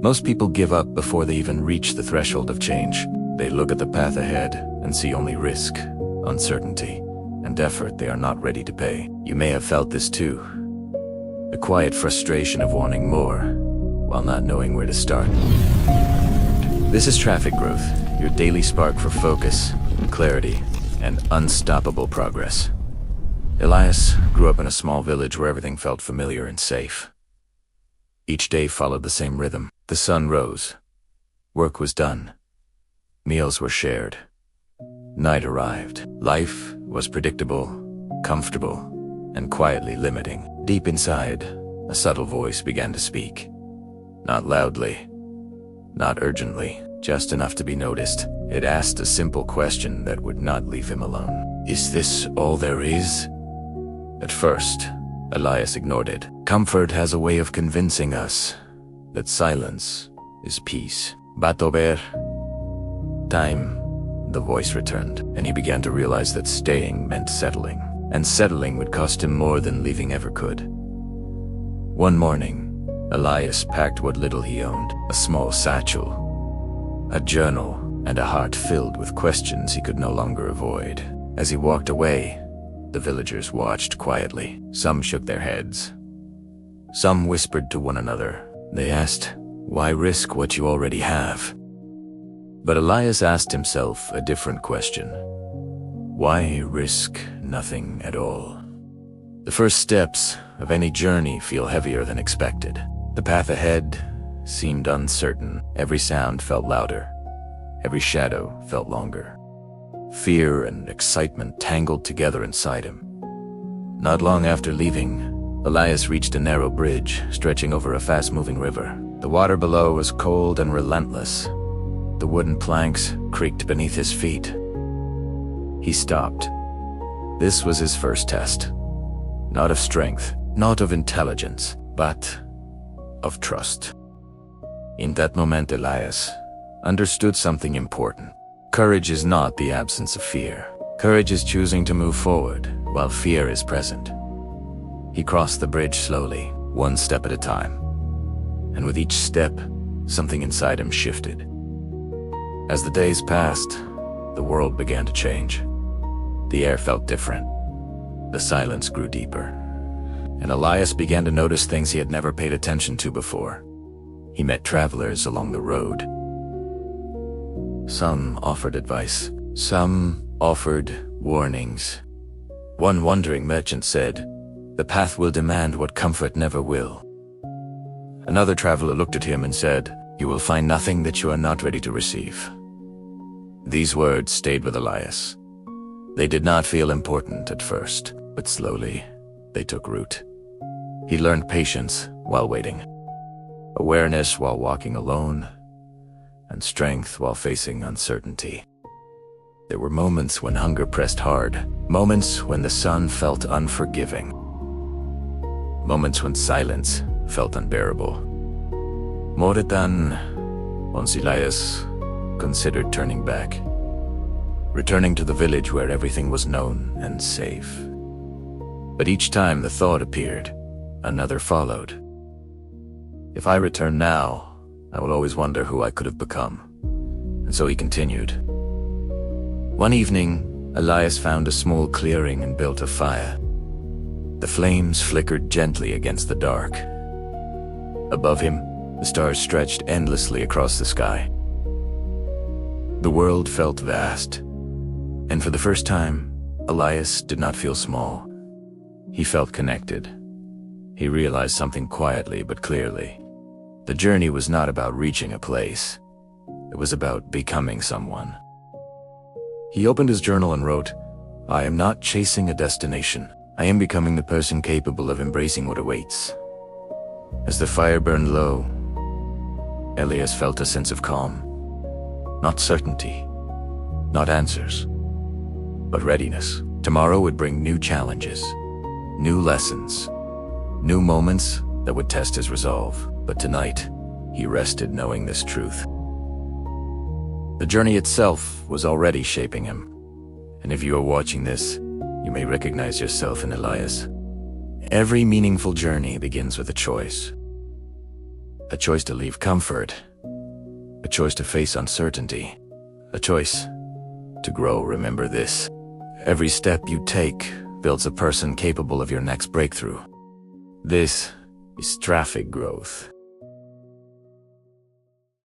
Most people give up before they even reach the threshold of change. They look at the path ahead and see only risk, uncertainty, and effort they are not ready to pay. You may have felt this too. The quiet frustration of wanting more, while not knowing where to start. This is Traffic Growth, your daily spark for focus, clarity, and unstoppable progress. Elias grew up in a small village where everything felt familiar and safe. Each day followed the same rhythm. The sun rose. Work was done. Meals were shared. Night arrived. Life was predictable, comfortable, and quietly limiting. Deep inside, a subtle voice began to speak. Not loudly, not urgently, just enough to be noticed. It asked a simple question that would not leave him alone. Is this all there is? At first, Elias ignored it. Comfort has a way of convincing us that silence is peace. Batober. Time, the voice returned, and he began to realize that staying meant settling, and settling would cost him more than leaving ever could. One morning, Elias packed what little he owned, a small satchel, a journal, and a heart filled with questions he could no longer avoid. As he walked away, the villagers watched quietly. Some shook their heads. Some whispered to one another. They asked, "Why risk what you already have?" But Elias asked himself a different question. Why risk nothing at all? The first steps of any journey feel heavier than expected. The path ahead seemed uncertain. Every sound felt louder. Every shadow felt longer. Fear and excitement tangled together inside him. Not long after leaving, Elias reached a narrow bridge stretching over a fast-moving river. The water below was cold and relentless. The wooden planks creaked beneath his feet. He stopped. This was his first test. Not of strength, not of intelligence, but of trust. In that moment, Elias understood something important. Courage is not the absence of fear. Courage is choosing to move forward while fear is present. He crossed the bridge slowly, one step at a time. And with each step, something inside him shifted. As the days passed, the world began to change. The air felt different. The silence grew deeper. And Elias began to notice things he had never paid attention to before. He met travelers along the road. Some offered advice. Some offered warnings. One wandering merchant said, "The path will demand what comfort never will." Another traveler looked at him and said, "You will find nothing that you are not ready to receive." These words stayed with Elias. They did not feel important at first, but slowly they took root. He learned patience while waiting, awareness while walking alone, and strength while facing uncertainty. There were moments when hunger pressed hard, moments when the sun felt unforgiving, moments when silence felt unbearable. Moretan, once Elias considered turning back, returning to the village where everything was known and safe. But each time the thought appeared, another followed. If I return now, I will always wonder who I could have become. And so he continued. One evening, Elias found a small clearing and built a fire. The flames flickered gently against the dark. Above him, the stars stretched endlessly across the sky. The world felt vast, and for the first time, Elias did not feel small. He felt connected. He realized something quietly but clearly. The journey was not about reaching a place. It was about becoming someone. He opened his journal and wrote, "I am not chasing a destination. I am becoming the person capable of embracing what awaits." As the fire burned low, Elias felt a sense of calm. Not certainty, not answers, but readiness. Tomorrow would bring new challenges, new lessons, new moments that would test his resolve. But tonight, he rested knowing this truth. The journey itself was already shaping him. And if you are watching this, you may recognize yourself in Elias. Every meaningful journey begins with a choice. A choice to leave comfort. A choice to face uncertainty. A choice to grow. Remember this. Every step you take builds a person capable of your next breakthrough. This is traffic growth.